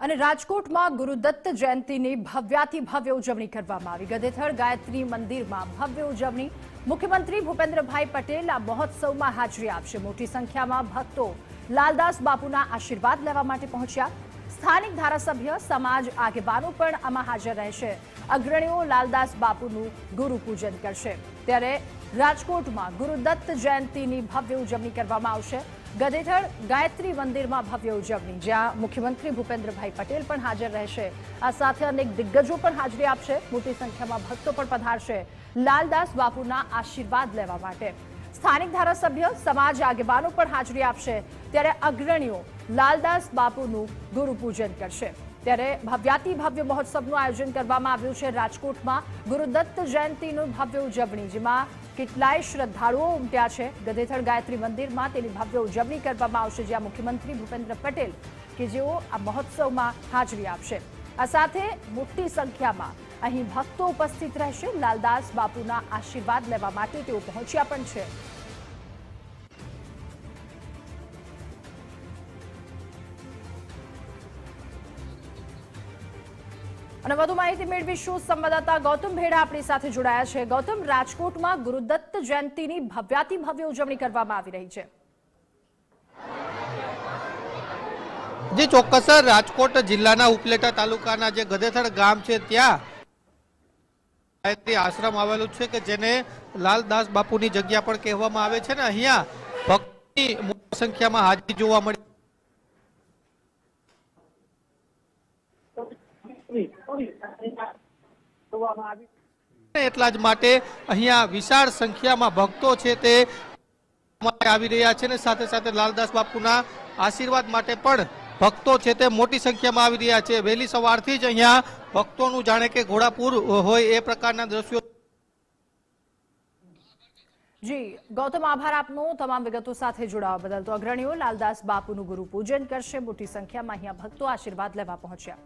અને રાજકોટમાં ગુરુદત્ત જયંતીની ભવ્યાતિ ભવ્ય ઉજવણી કરવામાં આવી। ગધેથળ ગાયત્રી મંદિરમાં ભવ્ય ઉજવણી। મુખ્યમંત્રી ભૂપેન્દ્રભાઈ પટેલ આ મહોત્સવમાં હાજરી આપશે। મોટી સંખ્યામાં ભક્તો લાલદાસ બાપુના આશીર્વાદ લેવા માટે પહોંચ્યા। સ્થાનિક ધારાસભ્ય સમાજ આગેવાનો પણ આમાં હાજર રહેશે। અગ્રણીઓ લાલદાસ બાપુનું ગુરુ પૂજન કરશે। ત્યારે રાજકોટમાં ગુરુદત્ત જયંતીની ભવ્ય ઉજવણી કરવામાં આવશે। ગધેથળ ગાયત્રી મંદિરમાં ભવ્ય ઉજવણી, જ્યાં મુખ્યમંત્રી ભૂપેન્દ્રભાઈ પટેલ પણ હાજર રહેશે। આ સાથે અનેક દિગ્ગજો પણ હાજરી આપશે। મોટી સંખ્યામાં ભક્તો પણ પધારશે લાલદાસ બાપુના આશીર્વાદ લેવા માટે। સ્થાનિક ધારાસભ્ય સમાજ આગેવાનો પણ હાજરી આપશે। ત્યારે અગ્રણીઓ લાલદાસ બાપુનું ગુરુ પૂજન કરશે। ત્યારે ભવ્યાતિ ભવ્ય મહોત્સવનું આયોજન કરવામાં આવ્યું છે। રાજકોટમાં ગુરુદત્ત જયંતીનું ભવ્ય ઉજવણી, જેમાં કેટલાય શ્રદ્ધાળુઓ ઉમટ્યા છે। ગધેથળ ગાયત્રી મંદિરમાં તેની ભવ્ય ઉજવણી કરવામાં આવશે, જ્યાં મુખ્યમંત્રી ભૂપેન્દ્ર પટેલ કે જેઓ આ મહોત્સવમાં હાજરી આપશે। આ સાથે મોટી સંખ્યામાં અહીં ભક્તો ઉપસ્થિત રહેશે। લાલદાસ બાપુના આશીર્વાદ લેવા માટે તેઓ પહોંચ્યા પણ છે। અને વધુ માહિતી મેળવીશું। સંવાદદાતા ગૌતમ ભેડા આપણી સાથે જોડાયા છે। ગૌતમ, રાજકોટમાં ગુરુદત્ત જયંતીની ભવ્યાતિ ભવ્ય ઉજવણી કરવામાં આવી રહી છે। જે ચોક્કસ રાજકોટ જિલ્લાના ઉપલેટા તાલુકાના જે ગધેથળ ગામ છે, ત્યાં ગાયત્રી આશ્રમ આવેલું છે કે જેને લાલદાસ બાપુની જગ્યા પણ કહેવામાં આવે છે ને અહીંયા ભક્તોની મોટી સંખ્યામાં હાજરી જોવા મળી। એટલા જ માટે અહીંયા વિશાળ સંખ્યામાં ભક્તો છે તે આવી રહ્યા છે ને સાથે સાથે લાલદાસ બાપુના આશીર્વાદ માટે પણ ભક્તો છે તે મોટી સંખ્યામાં આવી રહ્યા છે। વહેલી સવારથી જ અહીંયા ભક્તોનું જાણે કે ઘોડાપૂર હોય એ પ્રકારના દ્રશ્યો। જી ગૌતમ, આભાર આપનો તમામ વિગતો સાથે જોડાવા બદલ। તો અગ્રણીઓ લાલદાસ બાપુનું ગુરુ પૂજન કરશે। મોટી સંખ્યામાં અહીંયા ભક્તો આશીર્વાદ લેવા પહોંચ્યા।